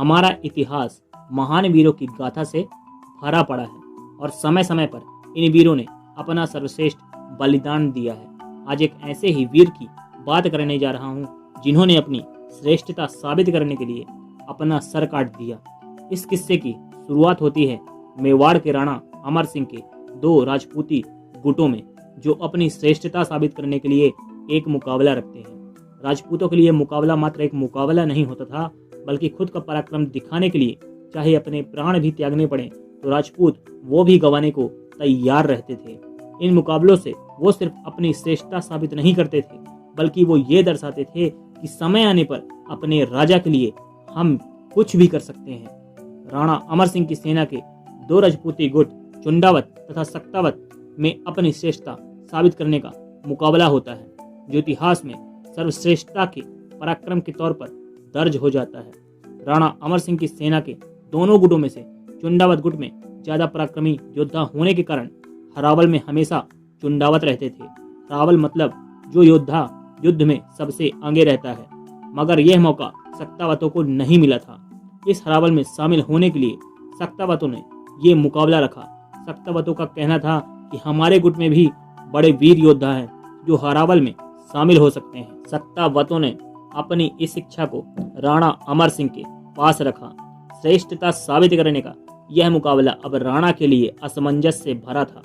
हमारा इतिहास महान वीरों की गाथा से भरा पड़ा है और समय समय पर इन वीरों ने अपना सर्वश्रेष्ठ बलिदान दिया है। आज एक ऐसे ही वीर की बात करने जा रहा हूँ जिन्होंने अपनी श्रेष्ठता साबित करने के लिए अपना सर काट दिया। इस किस्से की शुरुआत होती है मेवाड़ के राणा अमर सिंह के दो राजपूती गुटों में, जो अपनी श्रेष्ठता साबित करने के लिए एक मुकाबला रखते हैं। राजपूतों के लिए मुकाबला मात्र एक मुकाबला नहीं होता था, बल्कि खुद का पराक्रम दिखाने के लिए चाहे अपने प्राण भी त्यागने पड़े तो राजपूत वो भी गंवाने को तैयार रहते थे। इन मुकाबलों से वो सिर्फ अपनी श्रेष्ठता साबित नहीं करते थे, बल्कि वो ये दर्शाते थे कि समय आने पर अपने राजा के लिए हम कुछ भी कर सकते हैं। राणा अमर सिंह की सेना के दो राजपूती गुट चुंडावत तथा सक्तावत में अपनी श्रेष्ठता साबित करने का मुकाबला होता है, जो इतिहास में सर्वश्रेष्ठता के पराक्रम के तौर पर दर्ज हो जाता है। राणा अमर सिंह की सेना के दोनों गुटों में से चुंडावत गुट में ज्यादा पराक्रमी योद्धा होने के कारण हरावल में हमेशा चुंडावत रहते थे। हरावल मतलब जो योद्धा युद्ध में सबसे आगे रहता है, मगर यह मौका सक्तावतों को नहीं मिला था। इस हरावल में शामिल होने के लिए सक्तावतों ने ये मुकाबला रखा। सक्तावतों का कहना था कि हमारे गुट में भी बड़े वीर योद्धा हैं जो हरावल में शामिल हो सकते हैं। सक्तावतों ने अपनी इस इच्छा को राणा अमर सिंह के पास रखा। श्रेष्ठता साबित करने का यह मुकाबला अब राणा के लिए असमंजस से भरा था।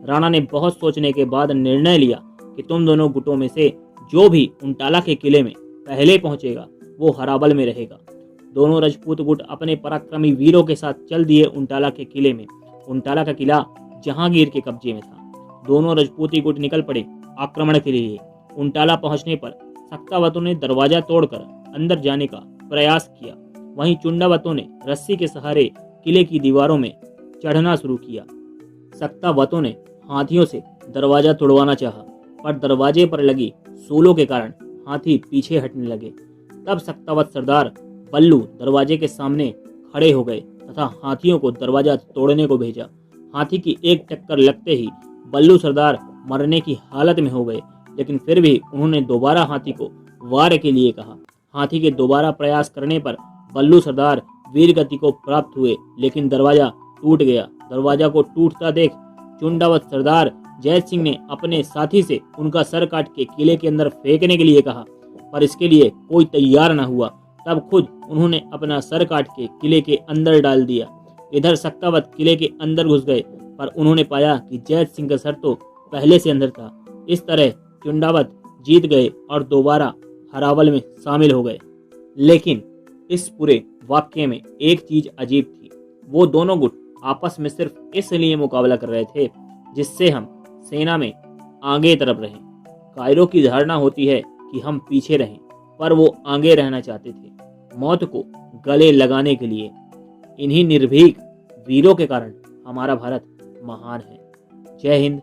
राणा ने बहुत सोचने के बाद निर्णय लिया कि तुम दोनों गुटों में से जो भी उंटाला के किले में पहले पहुंचेगा वो हरावल में रहेगा। दोनों राजपूत गुट अपने पराक्रमी वीरों के साथ चल दिए उंटाला के किले में। उंटाला का किला जहांगीर के कब्जे में था। दोनों राजपूती गुट निकल पड़े आक्रमण के लिए। उंटाला पहुंचने पर सक्तावतों ने दरवाजा तोड़कर अंदर जाने का प्रयास किया। वहीं चुंडावतों ने रस्सी के सहारे किले की दीवारों में चढ़ना शुरू किया। सक्तावतों ने हाथियों से दरवाजा तोड़वाना चाहा, पर दरवाजे पर लगी सूलों के कारण हाथी पीछे हटने लगे। तब सक्तावत सरदार बल्लू दरवाजे के सामने खड़े हो गए तथा हाथियों को दरवाजा तोड़ने को भेजा। हाथी की एक टक्कर लगते ही बल्लू सरदार मरने की हालत में हो गए, लेकिन फिर भी उन्होंने दोबारा हाथी को वार के लिए कहा। हाथी के दोबारा प्रयास करने पर बल्लू सरदार वीर गति को प्राप्त हुए, लेकिन दरवाजा टूट गया। दरवाजा को टूटता देख चुंडावत सरदार जैत सिंह ने अपने साथी से उनका सर काट के किले के अंदर फेंकने के लिए कहा, पर इसके लिए कोई तैयार न हुआ। तब खुद उन्होंने अपना सर काट के किले के अंदर डाल दिया। इधर सक्तावत किले के अंदर घुस गए, पर उन्होंने पाया कि जैत सिंह का सर तो पहले से अंदर था। इस तरह चुंडावत जीत गए और दोबारा हरावल में शामिल हो गए। लेकिन इस पूरे वाक्य में एक चीज अजीब थी। वो दोनों गुट आपस में सिर्फ इसलिए मुकाबला कर रहे थे जिससे हम सेना में आगे तरफ रहें। कायरों की धारणा होती है कि हम पीछे रहें, पर वो आगे रहना चाहते थे, मौत को गले लगाने के लिए। इन्हीं निर्भीक वीरों के कारण हमारा भारत महान है। जय हिंद,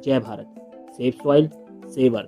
जय Bharat. Save soil, save earth.